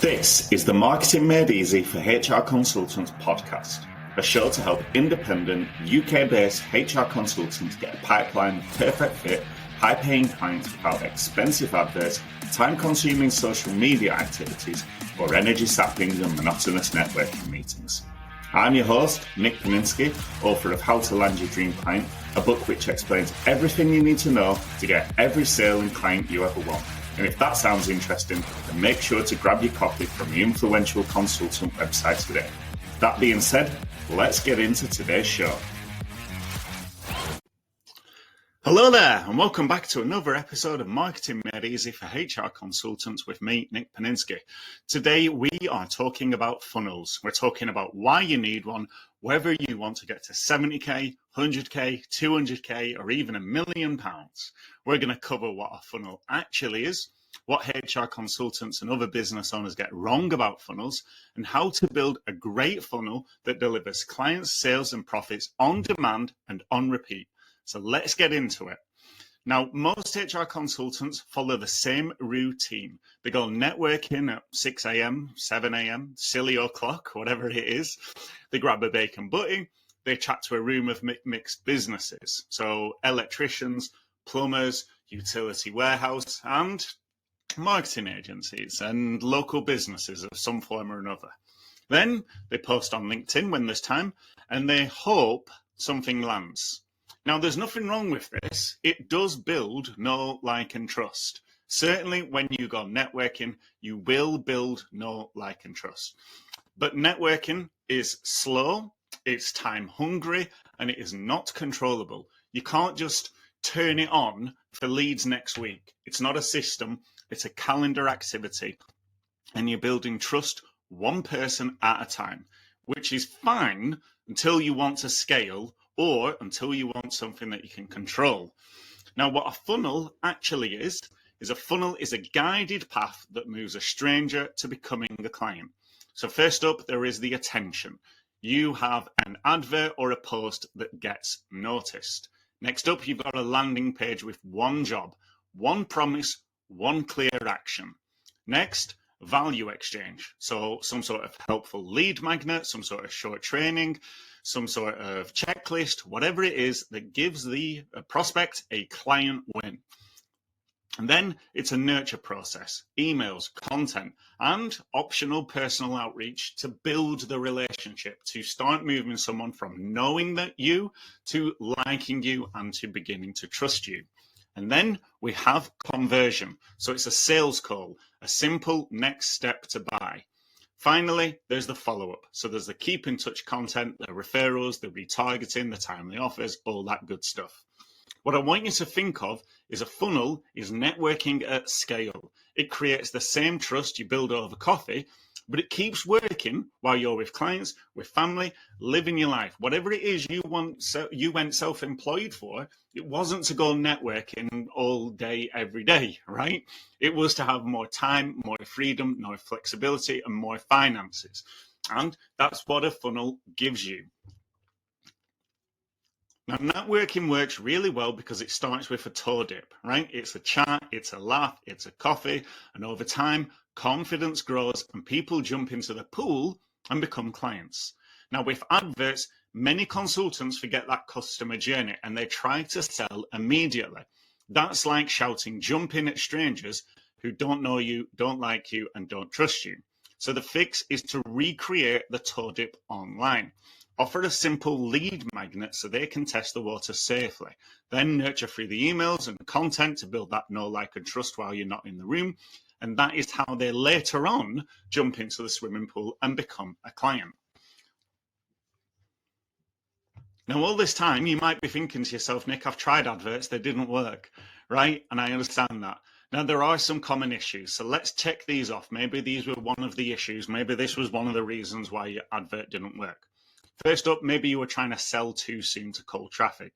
This is the Marketing Made Easy for HR Consultants podcast, a show to help independent UK-based HR consultants get a pipeline of perfect fit, high-paying clients without expensive adverts, time-consuming social media activities, or energy-sapping and monotonous networking meetings. I'm your host, Nick Paninsky, author of How to Land Your Dream Client, a book which explains everything you need to know to get every sale and client you ever want. And if that sounds interesting, then make sure to grab your copy from the influential consultant website today. That being said, let's get into today's show. Hello there, and welcome back to another episode of Marketing Made Easy for HR Consultants with me, Nick Paninsky. Today, we are talking about funnels. We're talking about why you need one, whether you want to get to 70K, 100K, 200K, or even £1 million. We're going to cover what a funnel actually is, what HR consultants and other business owners get wrong about funnels, and how to build a great funnel that delivers clients, sales, and profits on demand and on repeat. So let's get into it. Now, most HR consultants follow the same routine. They go networking at 6 a.m., 7 a.m., silly o'clock, whatever it is. They grab a bacon butty. They chat to a room of mixed businesses. So electricians, plumbers, utility warehouse, and marketing agencies and local businesses of some form or another. Then they post on LinkedIn when there's time, and they hope something lands. Now, there's nothing wrong with this. It does build know, like, and trust. Certainly, when you go networking, you will build know, like, and trust. But networking is slow, it's time hungry, and it is not controllable. You can't just turn it on for leads next week. It's not a system, it's a calendar activity. And you're building trust one person at a time, which is fine until you want to scale or until you want something that you can control. Now, what a funnel actually is a funnel is a guided path that moves a stranger to becoming a client. So first up, there is the attention. You have an advert or a post that gets noticed. Next up, you've got a landing page with one job, one promise, one clear action. Next, value exchange. So some sort of helpful lead magnet, some sort of short training, some sort of checklist, whatever it is that gives the prospect a client win. And then it's a nurture process, emails, content, and optional personal outreach to build the relationship, to start moving someone from knowing that you to liking you and to beginning to trust you. And then we have conversion. So it's a sales call, a simple next step to buy. Finally, there's the follow-up. So there's the keep in touch content, the referrals, the retargeting, the timely offers, all that good stuff. What I want you to think of is a funnel is networking at scale. It creates the same trust you build over coffee, but it keeps working while you're with clients, with family, living your life. Whatever it is you went self-employed for, it wasn't to go networking all day, every day, right? It was to have more time, more freedom, more flexibility, and more finances. And that's what a funnel gives you. Now, networking works really well because it starts with a toe dip, right? It's a chat, it's a laugh, it's a coffee, and over time, confidence grows and people jump into the pool and become clients. Now, with adverts, many consultants forget that customer journey and they try to sell immediately. That's like shouting, jump in at strangers who don't know you, don't like you, and don't trust you. So the fix is to recreate the toe dip online. Offer a simple lead magnet so they can test the water safely. Then nurture through the emails and content to build that know, like, and trust while you're not in the room. And that is how they later on jump into the swimming pool and become a client. Now, all this time, you might be thinking to yourself, Nick, I've tried adverts, they didn't work, right? And I understand that. Now, there are some common issues, so let's check these off. Maybe these were one of the issues. Maybe this was one of the reasons why your advert didn't work. First up, maybe you were trying to sell too soon to cold traffic.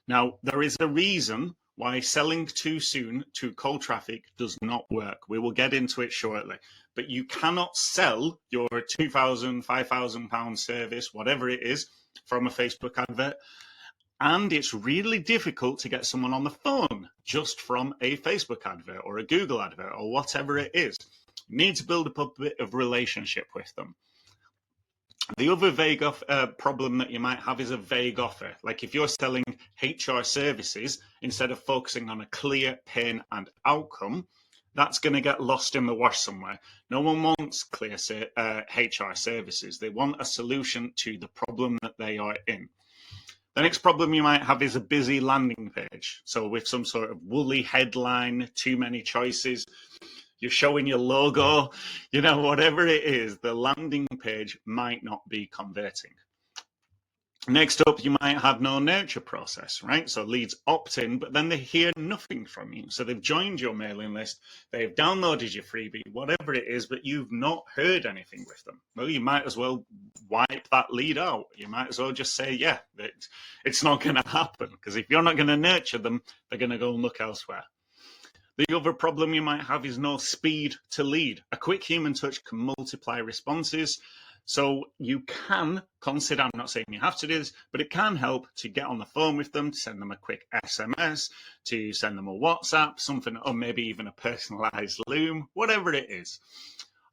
Now, there is a reason why selling too soon to cold traffic does not work. We will get into it shortly. But you cannot sell your £2,000, £5,000 service, whatever it is, from a Facebook advert. And it's really difficult to get someone on the phone just from a Facebook advert or a Google advert or whatever it is. You need to build up a bit of relationship with them. The other vague problem that you might have is a vague offer. Like if you're selling HR services, instead of focusing on a clear pain and outcome, that's going to get lost in the wash somewhere. No one wants clear HR services. They want a solution to the problem that they are in. The next problem you might have is a busy landing page. So with some sort of woolly headline, too many choices, you're showing your logo, whatever it is, the landing page might not be converting. Next up, you might have no nurture process, right? So leads opt in, but then they hear nothing from you. So they've joined your mailing list, they've downloaded your freebie, whatever it is, but you've not heard anything with them. Well, you might as well wipe that lead out. You might as well just say, yeah, it's not going to happen, because if you're not going to nurture them, they're going to go and look elsewhere. The other problem you might have is no speed to lead. A quick human touch can multiply responses. So you can consider, I'm not saying you have to do this, but it can help to get on the phone with them, to send them a quick SMS, to send them a WhatsApp, something, or maybe even a personalized Loom, whatever it is.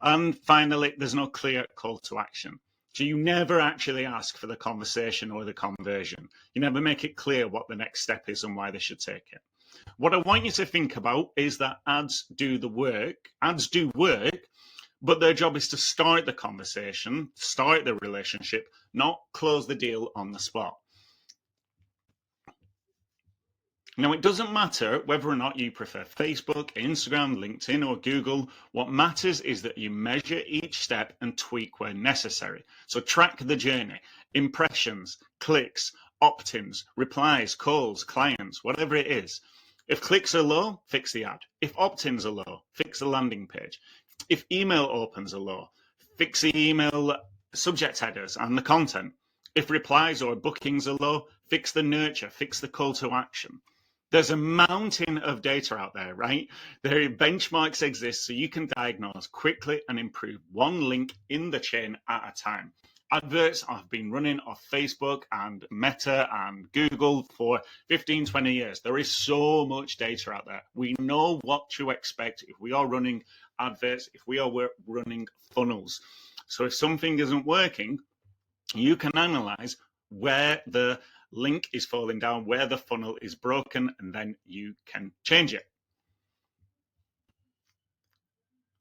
And finally, there's no clear call to action. So you never actually ask for the conversation or the conversion. You never make it clear what the next step is and why they should take it. What I want you to think about is that ads do work, but their job is to start the conversation, start the relationship, not close the deal on the spot. Now, it doesn't matter whether or not you prefer Facebook, Instagram, LinkedIn, or Google. What matters is that you measure each step and tweak where necessary. So track the journey, impressions, clicks, opt-ins, replies, calls, clients, whatever it is. If clicks are low, fix the ad. If opt-ins are low, fix the landing page. If email opens are low, fix the email subject headers and the content. If replies or bookings are low, fix the nurture, fix the call to action. There's a mountain of data out there, right? There benchmarks exist so you can diagnose quickly and improve one link in the chain at a time. Adverts have been running off Facebook and Meta and Google for 15, 20 years. There is so much data out there. We know what to expect if we are running adverts, if we are running funnels. So if something isn't working, you can analyze where the link is falling down, where the funnel is broken, and then you can change it.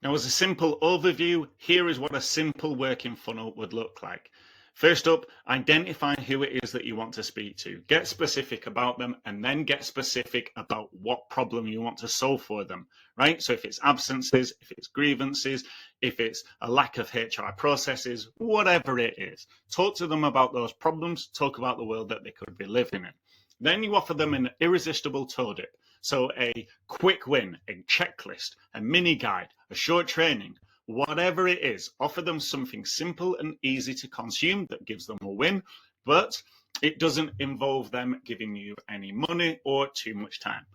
Now, as a simple overview, here is what a simple working funnel would look like. First up, identify who it is that you want to speak to. Get specific about them, and then get specific about what problem you want to solve for them, right? So if it's absences, if it's grievances, if it's a lack of HR processes, whatever it is, talk to them about those problems, talk about the world that they could be living in. Then you offer them an irresistible toe dip. So a quick win, a checklist, a mini guide, a short training, whatever it is, offer them something simple and easy to consume that gives them a win, but it doesn't involve them giving you any money or too much time.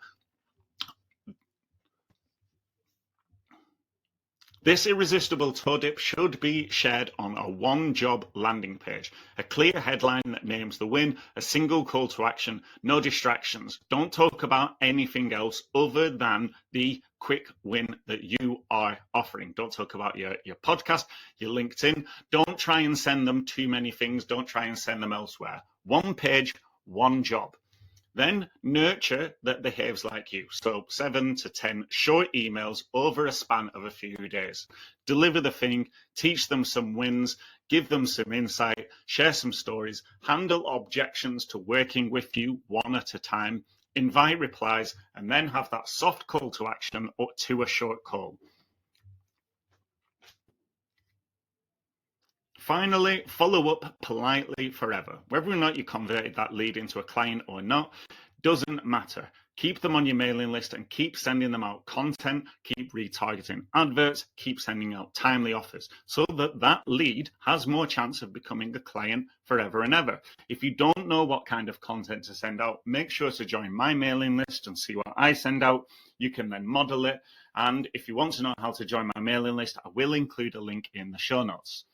This irresistible toe dip should be shared on a one-job landing page. A clear headline that names the win, a single call to action, no distractions. Don't talk about anything else other than the quick win that you are offering. Don't talk about your podcast, your LinkedIn. Don't try and send them too many things. Don't try and send them elsewhere. One page, one job. Then nurture that behaves like you. So 7 to 10 short emails over a span of a few days. Deliver the thing, teach them some wins, give them some insight, share some stories, handle objections to working with you one at a time, invite replies, and then have that soft call to action or to a short call. Finally, follow up politely forever. Whether or not you converted that lead into a client or not, doesn't matter. Keep them on your mailing list and keep sending them out content, keep retargeting adverts, keep sending out timely offers so that that lead has more chance of becoming a client forever and ever. If you don't know what kind of content to send out, make sure to join my mailing list and see what I send out. You can then model it. And if you want to know how to join my mailing list, I will include a link in the show notes.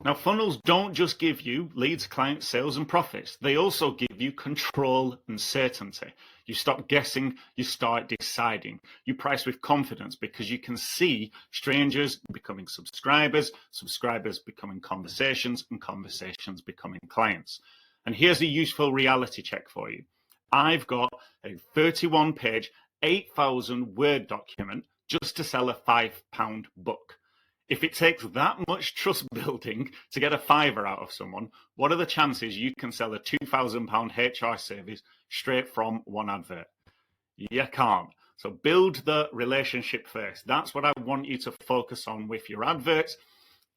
Now, funnels don't just give you leads, clients, sales, and profits. They also give you control and certainty. You stop guessing, you start deciding. You price with confidence because you can see strangers becoming subscribers, subscribers becoming conversations, and conversations becoming clients. And here's a useful reality check for you. I've got a 31-page, 8,000 word document just to sell a £5 book. If it takes that much trust building to get a fiver out of someone, what are the chances you can sell a £2,000 HR service straight from one advert? You can't. So build the relationship first. That's what I want you to focus on with your adverts.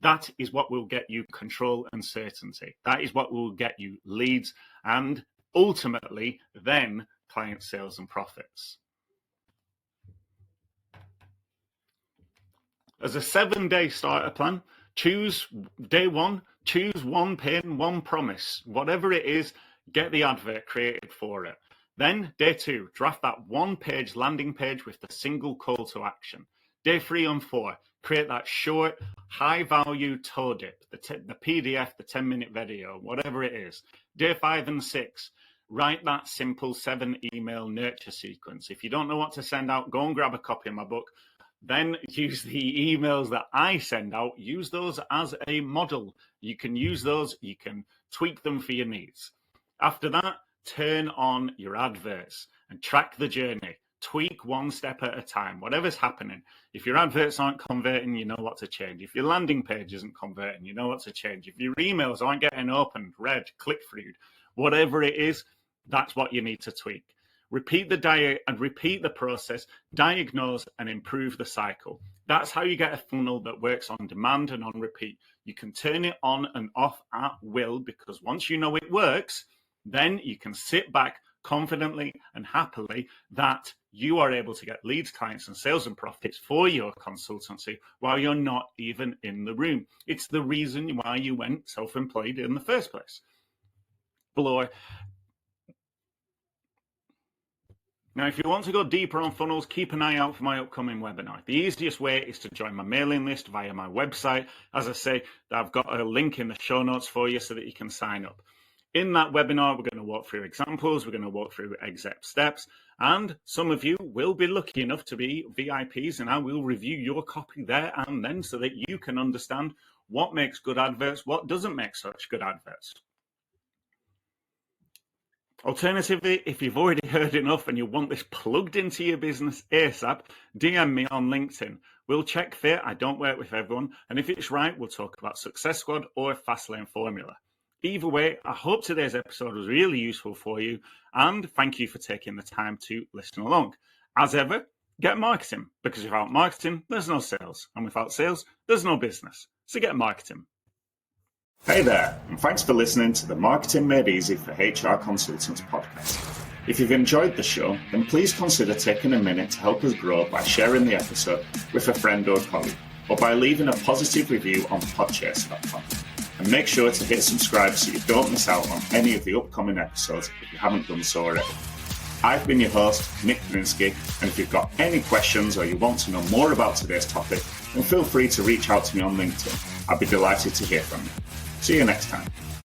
That is what will get you control and certainty. That is what will get you leads and ultimately then client sales and profits. As a 7-day starter plan, choose day one, choose one pin, one promise. Whatever it is, get the advert created for it. Then day 2, draft that 1-page landing page with the single call to action. Day 3 and 4, create that short, high-value toe dip, the PDF, the 10-minute video, whatever it is. Day 5 and 6, write that simple 7-email nurture sequence. If you don't know what to send out, go and grab a copy of my book. Then use the emails that I send out. Use those as a model. You can use those. You can tweak them for your needs. After that, turn on your adverts and track the journey. Tweak one step at a time, whatever's happening. If your adverts aren't converting, you know what to change. If your landing page isn't converting, you know what to change. If your emails aren't getting opened, read, click-through, whatever it is, that's what you need to tweak. Repeat the diet and repeat the process, diagnose and improve the cycle. That's how you get a funnel that works on demand and on repeat. You can turn it on and off at will because once you know it works, then you can sit back confidently and happily that you are able to get leads, clients, and sales and profits for your consultancy while you're not even in the room. It's the reason why you went self-employed in the first place. Now, if you want to go deeper on funnels, keep an eye out for my upcoming webinar. The easiest way is to join my mailing list via my website. As I say, I've got a link in the show notes for you so that you can sign up. In that webinar, we're going to walk through examples, we're going to walk through exact steps, and some of you will be lucky enough to be VIPs, and I will review your copy there and then so that you can understand what makes good adverts, what doesn't make such good adverts. Alternatively, if you've already heard enough and you want this plugged into your business ASAP, DM me on LinkedIn. We'll check fit. I don't work with everyone. And if it's right, we'll talk about Success Squad or a Fastlane formula. Either way, I hope today's episode was really useful for you. And thank you for taking the time to listen along. As ever, get marketing, because without marketing, there's no sales. And without sales, there's no business. So get marketing. Hey there, and thanks for listening to the Marketing Made Easy for HR Consultants podcast. If you've enjoyed the show, then please consider taking a minute to help us grow by sharing the episode with a friend or colleague, or by leaving a positive review on podchaser.com. And make sure to hit subscribe so you don't miss out on any of the upcoming episodes if you haven't done so already. I've been your host, Nick Paninsky, and if you've got any questions or you want to know more about today's topic, then feel free to reach out to me on LinkedIn. I'd be delighted to hear from you. See you next time.